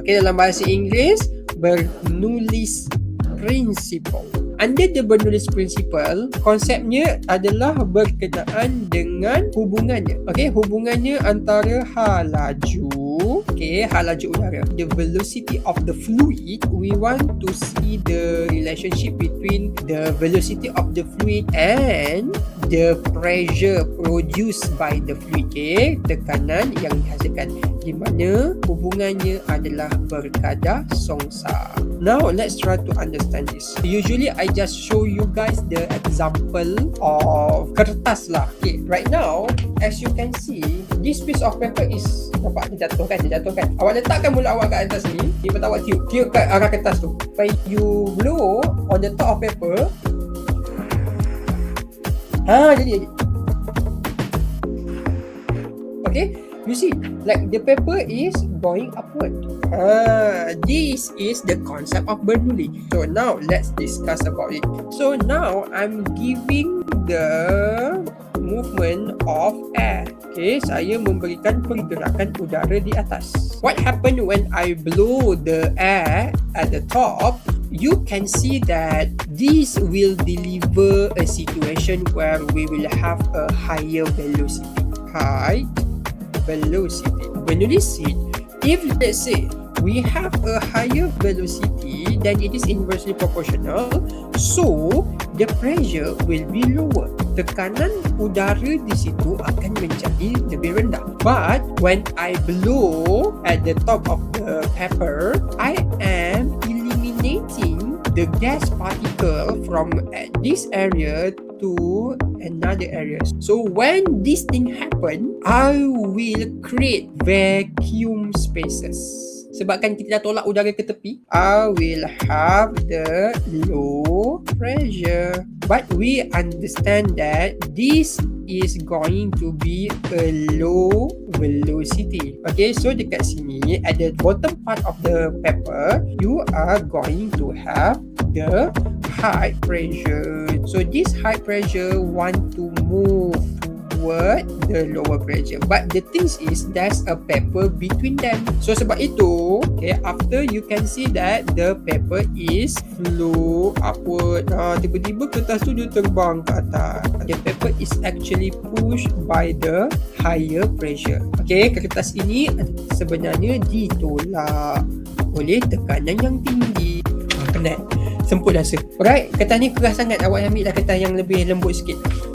Okay, dalam bahasa Inggeris, Bernoulli's Principle. Under the Bernoulli's Principle, konsepnya adalah berkenaan dengan hubungannya. Okay, hubungannya antara laju udara. The velocity of the fluid, we want to see the relationship between the velocity of the fluid and the pressure produced by the fluid. Okay, tekanan yang dihasilkan, di mana hubungannya adalah berkadar songsa. Now, let's try to understand this. Usually, I just show you guys the example of kertas lah. Okay, right now, as you can see, this piece of paper is, nampak dia jatuhkan. Awak letakkan mulut awak kat atas ni, lepas awak tiup kat arah kertas tu. When you blow on the top of paper, jadi. Okay, you see, like the paper is going upward. This is the concept of Bernoulli. So now let's discuss about it. So now I'm giving the movement of air. Okay, saya memberikan pergerakan udara di atas. What happened when I blow the air at the top? You can see that this will deliver a situation where we will have a higher velocity. Bernoulli said, if let's say we have a higher velocity, then it is inversely proportional, so the pressure will be lower. Tekanan udara di situ akan menjadi lebih rendah. But when I blow at the top of the paper, I am eliminating the gas particle from this area to another area. So when this thing happen, I will create vacuum spaces. Sebabkan kita dah tolak udara ke tepi, I will have the low pressure. But we understand that this is going to be a low velocity. Okay, so dekat sini, at the bottom part of the paper, you are going to have the high pressure. So this high pressure want to move toward the lower pressure, but the thing is there's a paper between them. So sebab itu, okay, after you can see that the paper is flow upward. Tiba-tiba kertas tu dia terbang ke atas. The paper is actually pushed by the higher pressure. Okay, kertas ini sebenarnya ditolak oleh tekanan yang tinggi. Penat, semput rasa. Alright, kertas ni keras sangat. Awak ambil lah kertas yang lebih lembut sikit.